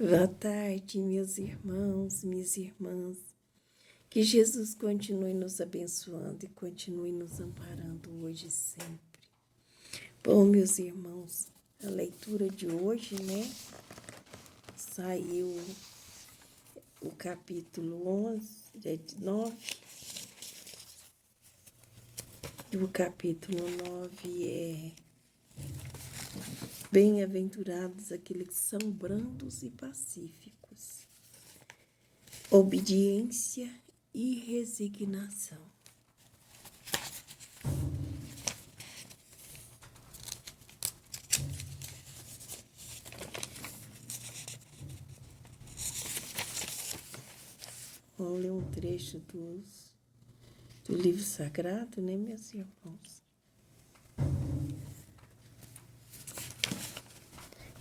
Boa tarde, meus irmãos, minhas irmãs. Que Jesus continue nos abençoando e continue nos amparando hoje e sempre. Bom, meus irmãos, a leitura de hoje, saiu o capítulo 11, 9. E o capítulo 9 é: Bem-aventurados aqueles que são brandos e pacíficos, obediência e resignação. Vamos ler um trecho do livro sagrado, meus irmãos?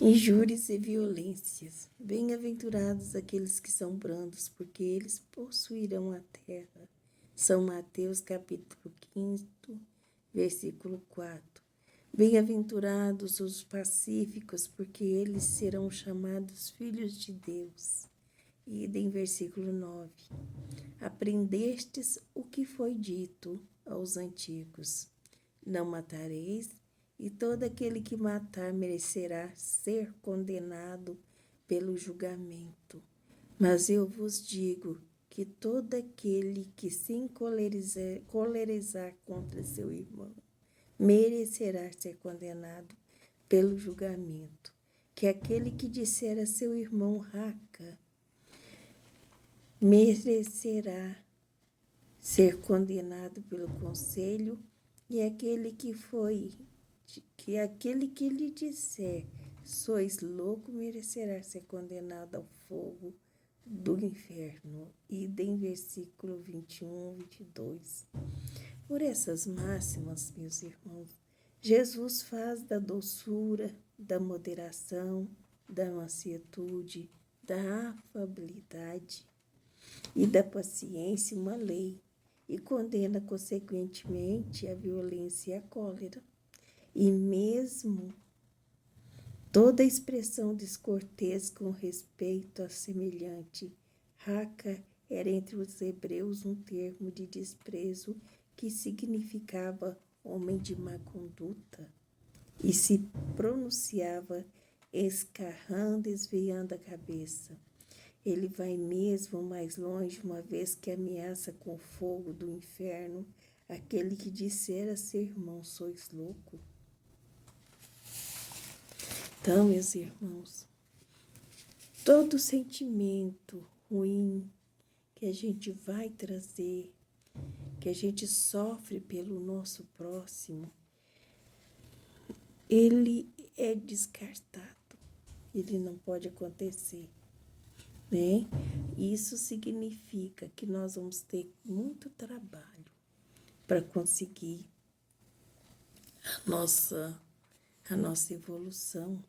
Injúrias e violências. Bem-aventurados aqueles que são brandos, porque eles possuirão a terra. São Mateus, capítulo 5, versículo 4. Bem-aventurados os pacíficos, porque eles serão chamados filhos de Deus. E em versículo 9. Aprendestes o que foi dito aos antigos: não matareis, e todo aquele que matar merecerá ser condenado pelo julgamento. Mas eu vos digo que todo aquele que se encolerizar contra seu irmão merecerá ser condenado pelo julgamento. Que aquele que disser a seu irmão raca merecerá ser condenado pelo conselho, e aquele que lhe disser sois louco merecerá ser condenado ao fogo do inferno. E em versículo 21, 22. Por essas máximas, meus irmãos, Jesus faz da doçura, da moderação, da mansitude, da afabilidade e da paciência uma lei, e condena consequentemente a violência e a cólera. E mesmo toda expressão descortês com respeito a semelhante. Raca era entre os hebreus um termo de desprezo que significava homem de má conduta e se pronunciava escarrando, desviando a cabeça. Ele vai mesmo mais longe, uma vez que ameaça com o fogo do inferno aquele que disser a seu irmão, sois louco. Então, meus irmãos, todo sentimento ruim que a gente vai trazer, que a gente sofre pelo nosso próximo, ele é descartado, ele não pode acontecer. Isso significa que nós vamos ter muito trabalho para conseguir a nossa evolução,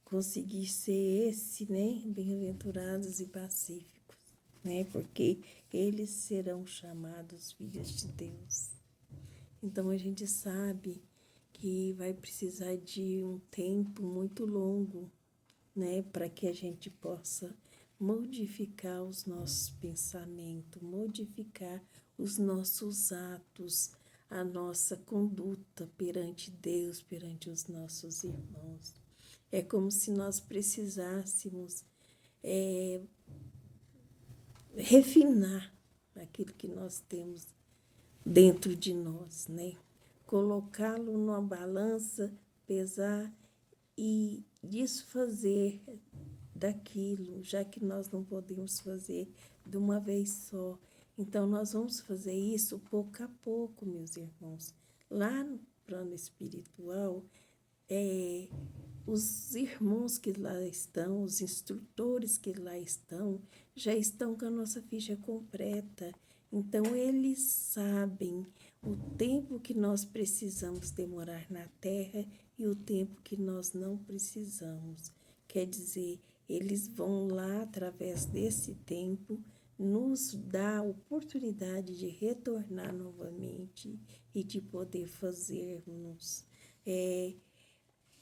conseguir ser esse, bem-aventurados e pacíficos, porque eles serão chamados filhos de Deus. Então a gente sabe que vai precisar de um tempo muito longo, para que a gente possa modificar os nossos pensamentos, modificar os nossos atos, a nossa conduta perante Deus, perante os nossos irmãos. É como se nós precisássemos refinar aquilo que nós temos dentro de nós, colocá-lo numa balança, pesar e desfazer daquilo, já que nós não podemos fazer de uma vez só. Então, nós vamos fazer isso pouco a pouco, meus irmãos. Lá no plano espiritual, os irmãos que lá estão, os instrutores que lá estão, já estão com a nossa ficha completa. Então, eles sabem o tempo que nós precisamos demorar na Terra e o tempo que nós não precisamos. Quer dizer, eles vão lá, através desse tempo, nos dar a oportunidade de retornar novamente e de poder fazermos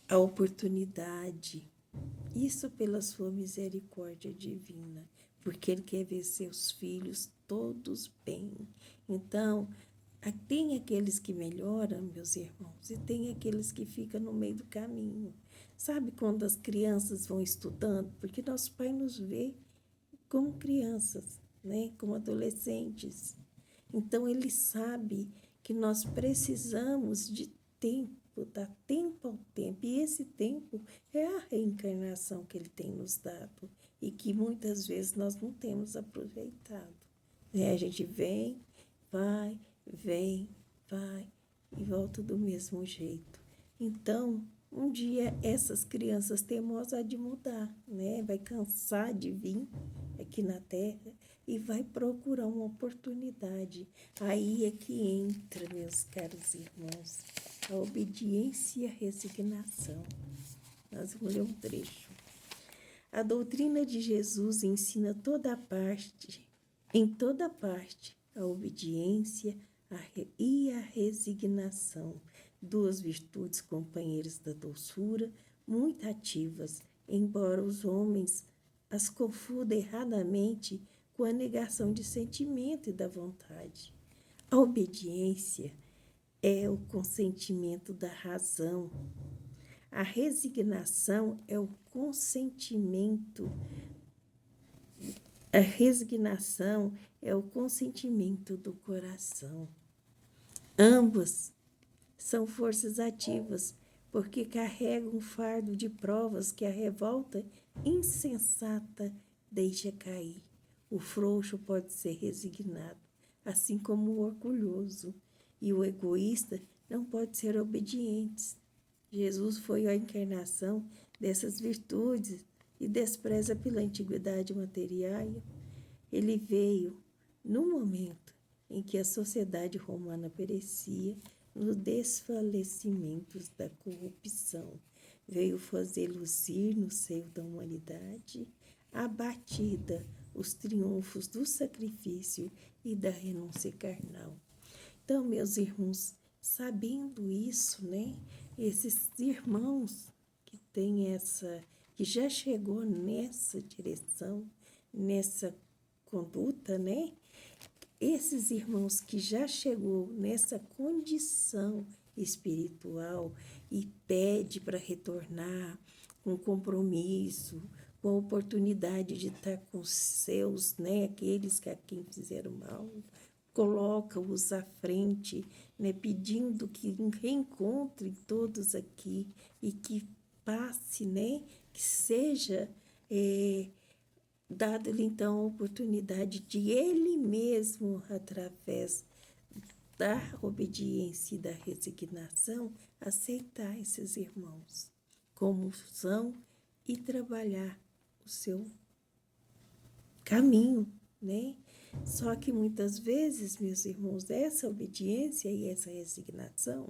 a oportunidade Isso pela sua misericórdia divina, porque Ele quer ver seus filhos todos bem. Então, tem aqueles que melhoram, meus irmãos, e tem aqueles que ficam no meio do caminho. Sabe quando as crianças vão estudando? Porque nosso Pai nos vê como crianças, né? Como adolescentes. Então, Ele sabe que nós precisamos de tempo, dar tempo ao tempo. E esse tempo é a reencarnação que Ele tem nos dado e que muitas vezes nós não temos aproveitado. Né? A gente vem, vai e volta do mesmo jeito. Então, um dia essas crianças teimosas há de mudar, né? Vai cansar de vir aqui na Terra e vai procurar uma oportunidade. Aí é que entra, meus caros irmãos, a obediência e a resignação. Nós vamos ler um trecho. A doutrina de Jesus ensina em toda parte, a obediência e a resignação, duas virtudes companheiras da doçura, muito ativas, embora os homens as confundam erradamente com a negação de sentimento e da vontade. A obediência é o consentimento da razão. A resignação é o consentimento. A resignação é o consentimento do coração. Ambas são forças ativas, porque carregam um fardo de provas que a revolta insensata deixa cair. O frouxo pode ser resignado, assim como o orgulhoso, e o egoísta não pode ser obediente. Jesus foi a encarnação dessas virtudes e despreza pela antiguidade material. Ele veio no momento em que a sociedade romana perecia nos desfalecimentos da corrupção. Veio fazer luzir no seio da humanidade, abatida, os triunfos do sacrifício e da renúncia carnal. Então, meus irmãos, sabendo isso, né, esses irmãos que têm que já chegou nessa direção, nessa conduta, né? Esses irmãos que já chegou nessa condição espiritual e pede para retornar com compromisso, com a oportunidade de estar com seus, né, aqueles que a quem fizeram mal, coloca-os à frente, né, pedindo que reencontrem todos aqui e que passe, né, que seja dado-lhe então a oportunidade de ele mesmo, através da obediência e da resignação, aceitar esses irmãos como são e trabalhar o seu caminho, né? Só que muitas vezes, meus irmãos, essa obediência e essa resignação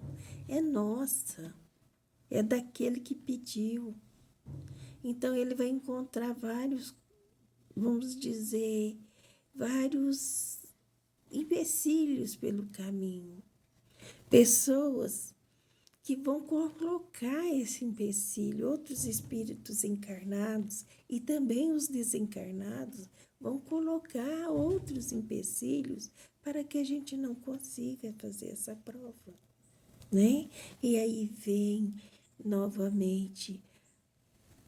é nossa, é daquele que pediu. Então, ele vai encontrar vários, vamos dizer, vários empecilhos pelo caminho. Pessoas que vão colocar esse empecilho, outros espíritos encarnados e também os desencarnados vão colocar outros empecilhos para que a gente não consiga fazer essa prova, né? E aí vem novamente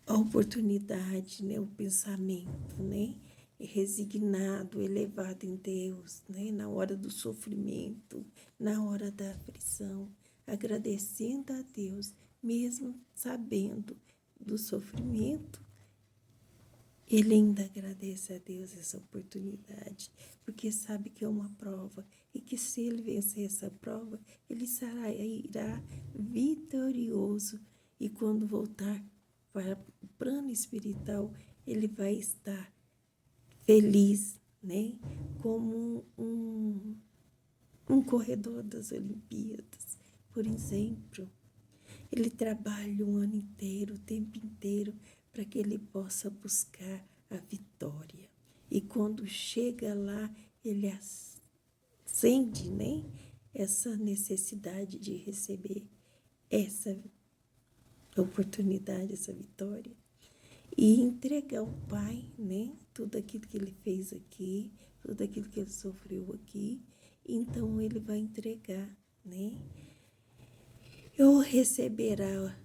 a oportunidade, né? O pensamento, né? Resignado, elevado em Deus, né? Na hora do sofrimento, na hora da aflição, agradecendo a Deus, mesmo sabendo do sofrimento, ele ainda agradece a Deus essa oportunidade, porque sabe que é uma prova e que se ele vencer essa prova, ele irá vitorioso e quando voltar para o plano espiritual, ele vai estar feliz, né? Como um corredor das Olimpíadas, por exemplo. Ele trabalha um ano inteiro, o tempo inteiro, para que ele possa buscar a vitória. E quando chega lá, ele acende, né, essa necessidade de receber essa oportunidade, essa vitória. e entregar ao Pai, né? Tudo aquilo que ele fez aqui, tudo aquilo que ele sofreu aqui. Então, ele vai entregar, né? Ou receberá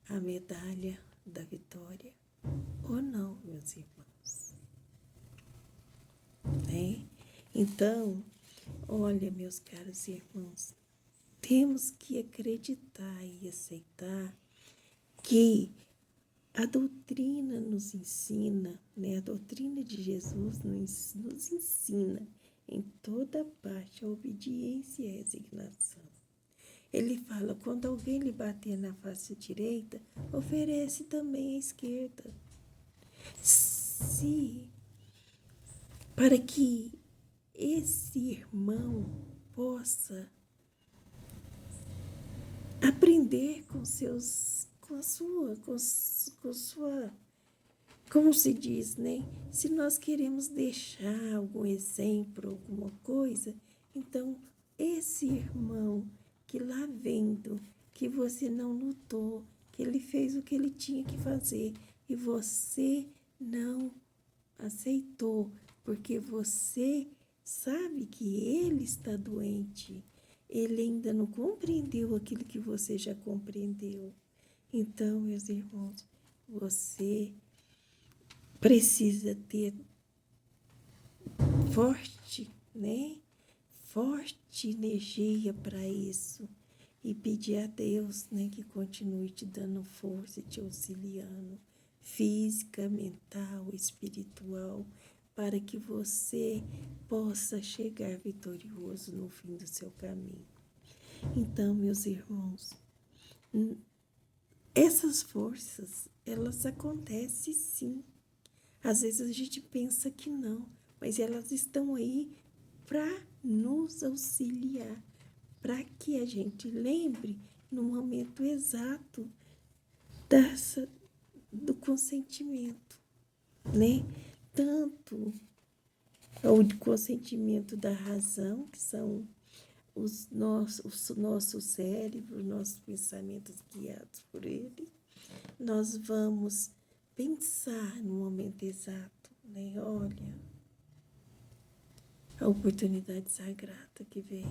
a medalha da vitória, ou não, meus irmãos, né? Então, olha, meus caros irmãos, temos que acreditar e aceitar que a doutrina nos ensina, né? A doutrina de Jesus nos ensina em toda parte a obediência e a resignação. Ele fala, quando alguém lhe bater na face direita, oferece também a esquerda. Se, para que esse irmão possa aprender com a sua, como se diz, né? Se nós queremos deixar algum exemplo, alguma coisa, então esse irmão que lá vendo que você não lutou, que ele fez o que ele tinha que fazer e você não aceitou, porque você sabe que ele está doente, ele ainda não compreendeu aquilo que você já compreendeu. Então, meus irmãos, você precisa ter forte, né? Forte energia para isso e pedir a Deus, né, que continue te dando força e te auxiliando física, mental, espiritual, para que você possa chegar vitorioso no fim do seu caminho. Então, meus irmãos, essas forças, elas acontecem sim. Às vezes a gente pensa que não, mas elas estão aí para nos auxiliar, para que a gente lembre no momento exato do consentimento, né? Tanto o consentimento da razão, que são o nosso cérebro, nossos pensamentos guiados por ele, nós vamos pensar no momento exato, né? Olha, a oportunidade sagrada que veio.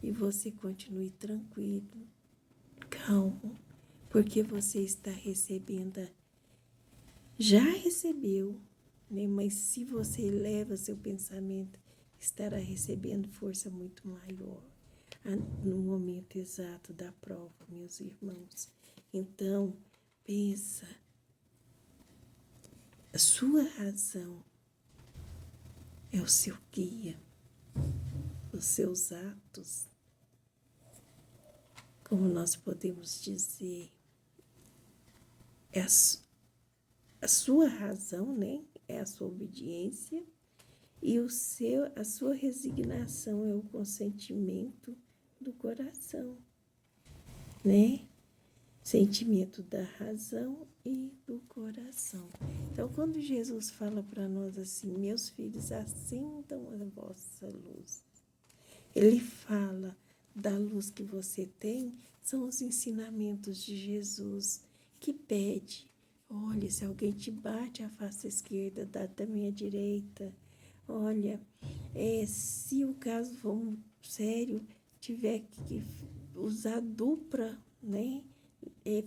E você continue tranquilo, calmo, porque você está recebendo, já recebeu, né? Mas se você eleva seu pensamento, estará recebendo força muito maior no momento exato da prova, meus irmãos. Então, pensa, a sua razão é o seu guia, os seus atos, como nós podemos dizer, é a sua razão, né? É a sua obediência e a sua resignação é o consentimento do coração, né? Sentimento da razão e do coração. Então, quando Jesus fala para nós assim, meus filhos, acendam a vossa luz, ele fala da luz que você tem, são os ensinamentos de Jesus, que pede, olha, se alguém te bate a face esquerda, dá também a direita. Olha, se o caso for sério, tiver que usar dupla, né?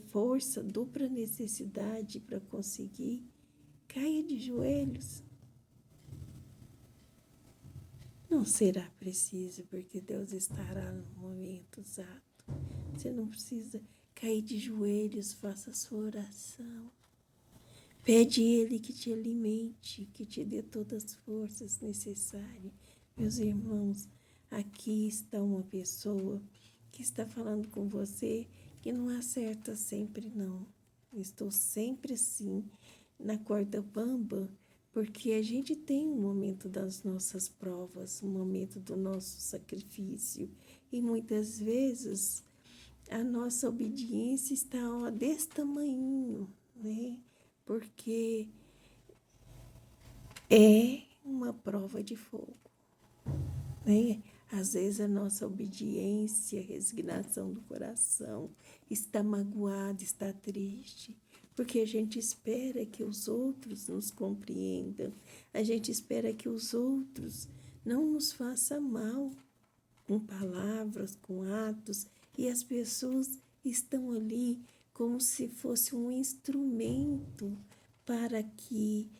Força, dupla necessidade para conseguir, caia de joelhos. Não será preciso, porque Deus estará no momento exato. Você não precisa cair de joelhos, faça a sua oração. Pede Ele que te alimente, que te dê todas as forças necessárias. Meus irmãos, aqui está uma pessoa que está falando com você que não acerta sempre, não. Estou sempre assim, na corda bamba, porque a gente tem um momento das nossas provas, um momento do nosso sacrifício. E muitas vezes a nossa obediência está desse tamanhinho, né? Porque é uma prova de fogo, né? Às vezes a nossa obediência, a resignação do coração está magoada, está triste, porque a gente espera que os outros nos compreendam, a gente espera que os outros não nos façam mal com palavras, com atos, e as pessoas estão ali como se fosse um instrumento para que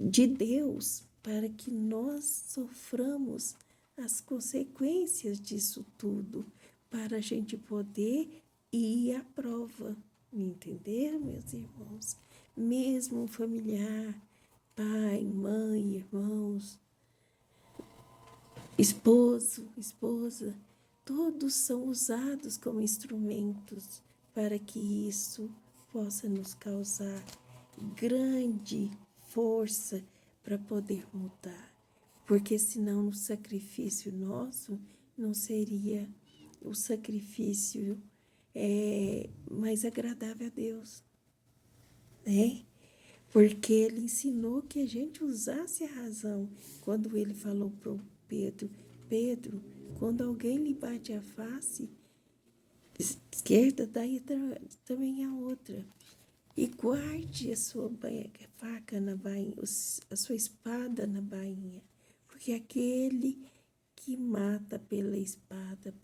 de Deus, para que nós soframos as consequências disso tudo, para a gente poder ir à prova. Me entenderam, meus irmãos? Mesmo um familiar, pai, mãe, irmãos, esposo, esposa, todos são usados como instrumentos para que isso possa nos causar grande força para poder mudar. Porque senão o sacrifício nosso não seria o sacrifício mais agradável a Deus, né? Porque ele ensinou que a gente usasse a razão quando ele falou para o Pedro, Pedro, quando alguém lhe bate a face esquerda, daí também a outra. E guarde a sua faca na bainha, a sua espada na bainha, porque aquele que mata pela espada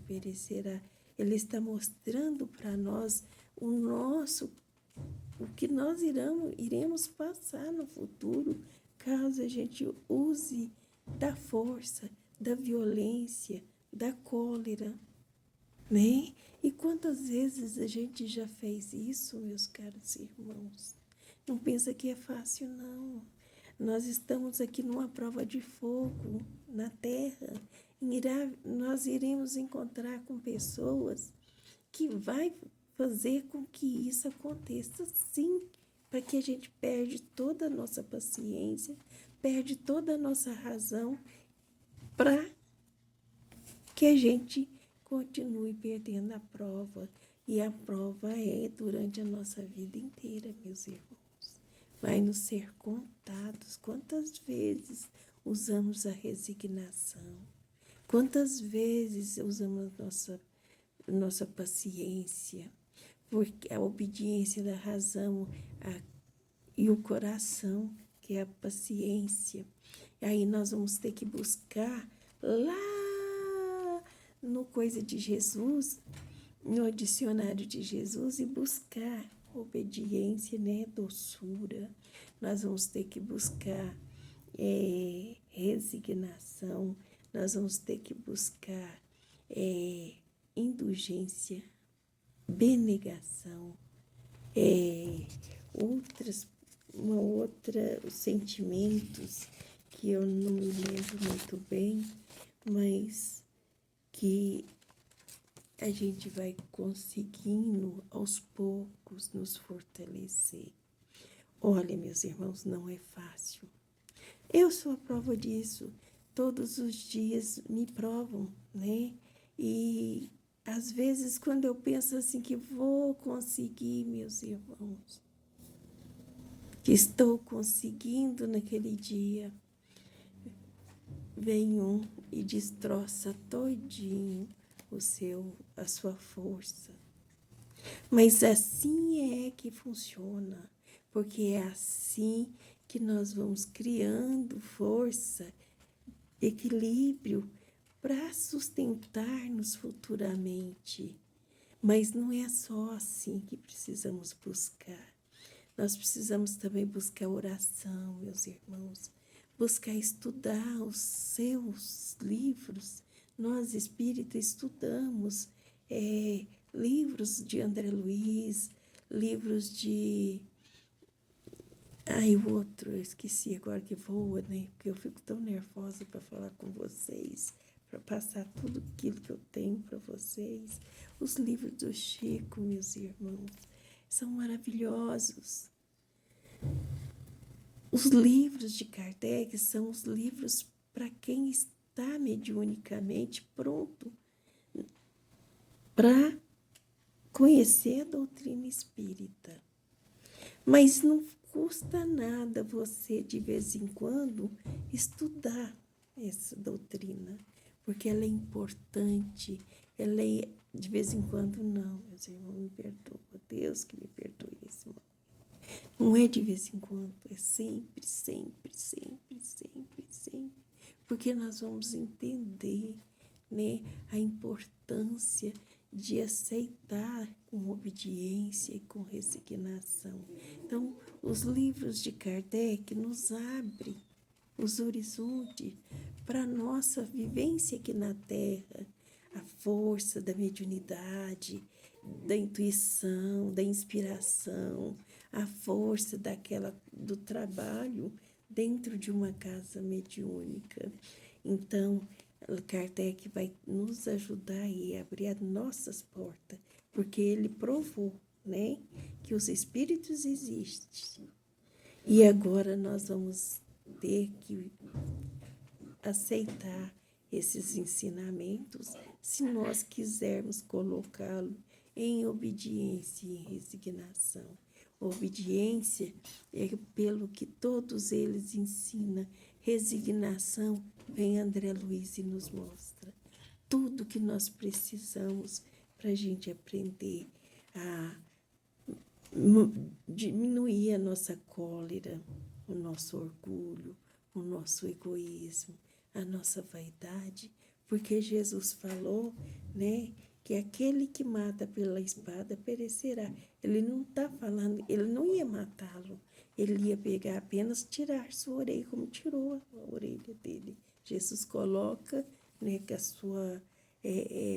perecerá. Ele está mostrando para nós o que nós iremos passar no futuro, caso a gente use da força, da violência, da cólera, né? E quantas vezes a gente já fez isso, meus caros irmãos? Não pensa que é fácil, não. Nós estamos aqui numa prova de fogo na terra. Nós iremos encontrar com pessoas que vai fazer com que isso aconteça, sim, para que a gente perde toda a nossa paciência, perde toda a nossa razão, para que a gente continue perdendo a prova. E a prova é durante a nossa vida inteira, meus irmãos. Vai nos ser contados quantas vezes usamos a resignação, quantas vezes usamos nossa paciência, porque a obediência da razão e o coração, que é a paciência. Aí nós vamos ter que buscar lá no coisa de Jesus, no dicionário de Jesus, e buscar obediência, né, doçura. Nós vamos ter que buscar resignação, nós vamos ter que buscar indulgência, benegação, sentimentos que eu não me lembro muito bem, mas que a gente vai conseguindo aos poucos nos fortalecer. Olha, meus irmãos, não é fácil. Eu sou a prova disso. Todos os dias me provam, né? E às vezes, quando eu penso assim que vou conseguir, meus irmãos, que estou conseguindo naquele dia, vem um e destroça todinho a sua força. Mas assim é que funciona, porque é assim que nós vamos criando força, equilíbrio para sustentar-nos futuramente. Mas não é só assim que precisamos buscar. Nós precisamos também buscar oração, meus irmãos, buscar estudar os seus livros. Nós, espíritas, estudamos livros de André Luiz, livros de... o outro, eu esqueci agora que voa, né? Porque eu fico tão nervosa para falar com vocês, para passar tudo aquilo que eu tenho para vocês. Os livros do Chico, meus irmãos, são maravilhosos. Os livros de Kardec são os livros para quem está mediunicamente pronto para conhecer a doutrina espírita. Mas não custa nada você, de vez em quando, estudar essa doutrina, porque ela é importante, ela é, de vez em quando, não, meus irmãos, me perdoa, Deus que me perdoe. Não é de vez em quando, é sempre, sempre, sempre, sempre, sempre. Porque nós vamos entender, né, a importância de aceitar com obediência e com resignação. Então, os livros de Kardec nos abrem os horizontes para a nossa vivência aqui na Terra, a força da mediunidade, da intuição, da inspiração, a força do trabalho dentro de uma casa mediúnica. Então, Kardec vai nos ajudar e abrir as nossas portas, porque ele provou, né, que os espíritos existem. E agora nós vamos ter que aceitar esses ensinamentos se nós quisermos colocá-lo em obediência e em resignação. Obediência é pelo que todos eles ensinam. Resignação, vem André Luiz e nos mostra tudo que nós precisamos para a gente aprender a diminuir a nossa cólera, o nosso orgulho, o nosso egoísmo, a nossa vaidade, porque Jesus falou, né, que aquele que mata pela espada perecerá. Ele não está falando, ele não ia matá-lo, ele ia pegar apenas tirar sua orelha, como tirou a orelha dele. Jesus coloca, né, que a sua...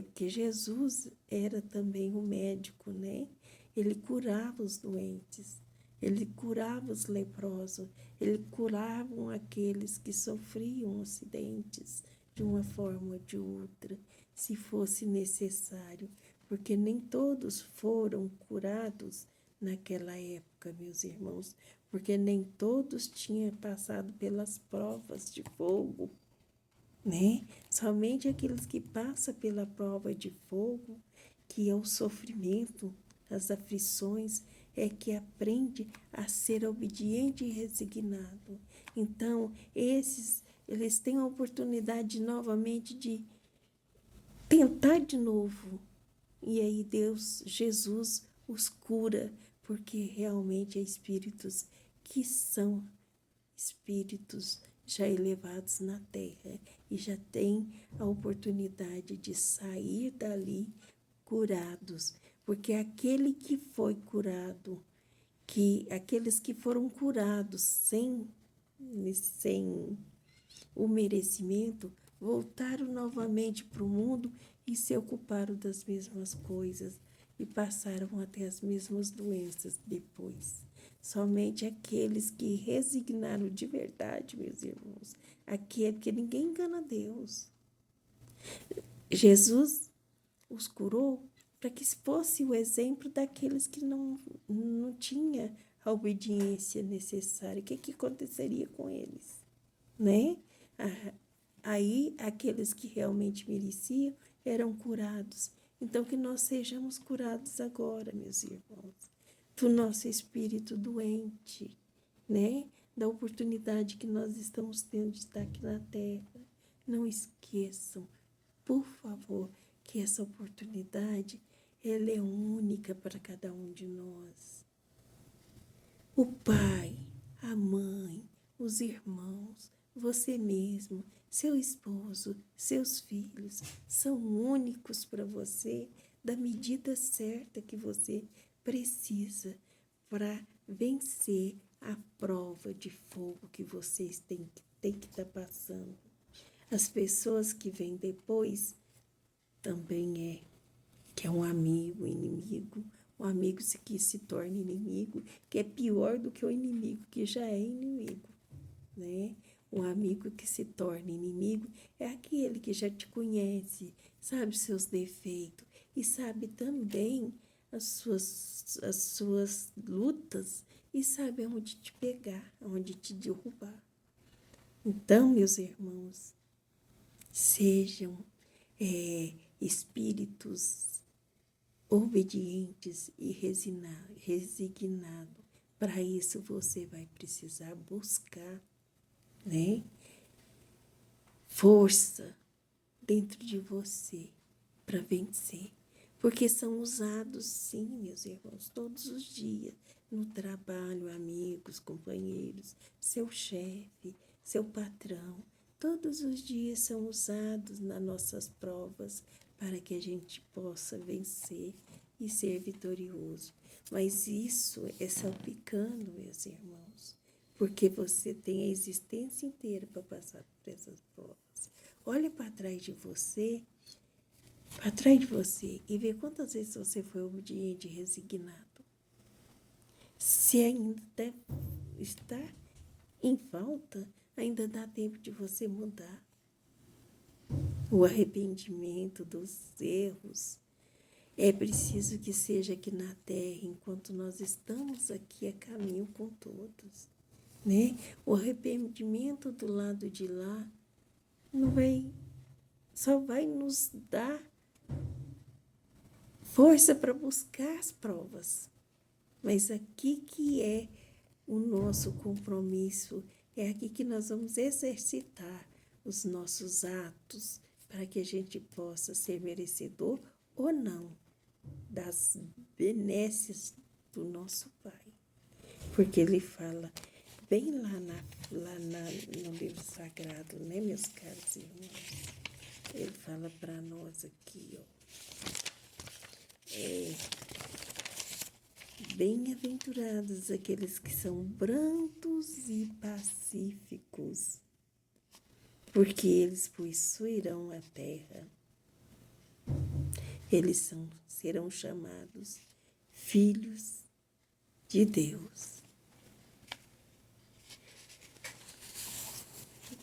porque Jesus era também um médico, né? Ele curava os doentes, ele curava os leprosos, ele curava aqueles que sofriam acidentes de uma forma ou de outra, se fosse necessário, porque nem todos foram curados naquela época, meus irmãos, porque nem todos tinham passado pelas provas de fogo, né? Somente aqueles que passam pela prova de fogo, que é o sofrimento, as aflições, é que aprende a ser obediente e resignado. Então, eles têm a oportunidade novamente de tentar de novo. E aí Jesus os cura, porque realmente é espíritos que são espíritos já elevados na terra e já têm a oportunidade de sair dali curados, porque aquele que foi curado, aqueles que foram curados sem o merecimento, voltaram novamente para o mundo e se ocuparam das mesmas coisas e passaram até as mesmas doenças depois. Somente aqueles que resignaram de verdade, meus irmãos, porque ninguém engana Deus. Jesus os curou para que fosse o exemplo daqueles que não tinham a obediência necessária. O que aconteceria com eles, né? Aí, aqueles que realmente mereciam eram curados. Então, que nós sejamos curados agora, meus irmãos, do nosso espírito doente, né? Da oportunidade que nós estamos tendo de estar aqui na Terra. Não esqueçam, por favor, que essa oportunidade, ela é única para cada um de nós. O pai, a mãe, os irmãos, você mesmo, seu esposo, seus filhos, são únicos para você, da medida certa que você precisa para vencer a prova de fogo que vocês têm que estar passando. As pessoas que vêm depois também que é um amigo, inimigo, um amigo que se torna inimigo, que é pior do que o inimigo que já é inimigo, né? Um amigo que se torna inimigo é aquele que já te conhece, sabe os seus defeitos e sabe também as suas lutas e sabe aonde te pegar, aonde te derrubar. Então, meus irmãos, sejam espíritos obedientes e resignados. Para isso você vai precisar buscar, né, força dentro de você para vencer. Porque são usados, sim, meus irmãos, todos os dias. no trabalho, amigos, companheiros, seu chefe, seu patrão. Todos os dias são usados nas nossas provas para que a gente possa vencer e ser vitorioso. Mas isso é salpicando, meus irmãos, porque você tem a existência inteira para passar por essas provas. Olha para trás de você e vê quantas vezes você foi obediente e resignado. Se ainda está em falta, ainda dá tempo de você mudar. O arrependimento dos erros é preciso que seja aqui na terra, enquanto nós estamos aqui a caminho com todos, né? O arrependimento do lado de lá só vai nos dar força para buscar as provas. Mas aqui que é o nosso compromisso, é aqui que nós vamos exercitar os nossos atos para que a gente possa ser merecedor ou não das benesses do nosso Pai. Porque ele fala bem lá no livro sagrado, né, meus caros irmãos? Ele fala para nós aqui, ó. Bem-aventurados aqueles que são brandos e pacíficos, porque eles possuirão a terra. Eles serão chamados filhos de Deus.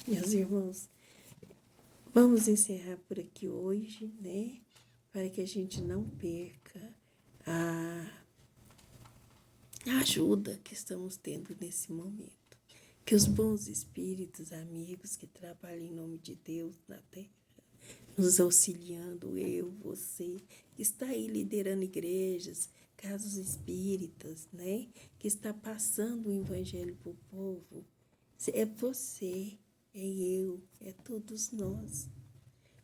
Meus irmãos, vamos encerrar por aqui hoje, né? Para que a gente não perca a ajuda que estamos tendo nesse momento. Que os bons espíritos, amigos que trabalham em nome de Deus na terra, nos auxiliando, eu, você, que está aí liderando igrejas, casos espíritas, né? Que está passando o evangelho para o povo. É você, é eu, é todos nós.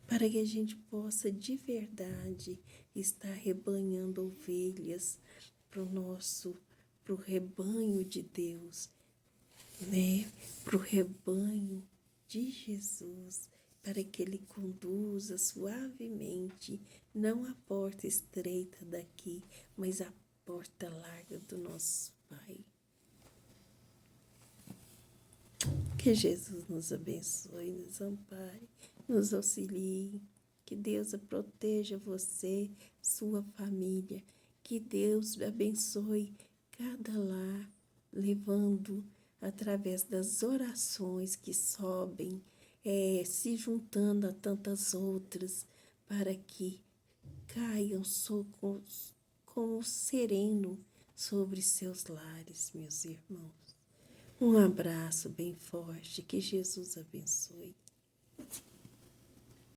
Para que a gente possa de verdade estar rebanhando ovelhas para o rebanho de Deus, né? Para o rebanho de Jesus, para que Ele conduza suavemente, não a porta estreita daqui, mas a porta larga do nosso Pai. Que Jesus nos abençoe, nos ampare, nos auxilie. Que Deus proteja você, sua família. Que Deus abençoe cada lar, levando através das orações que sobem, se juntando a tantas outras, para que caiam como sereno sobre seus lares, meus irmãos. Um abraço bem forte, que Jesus abençoe.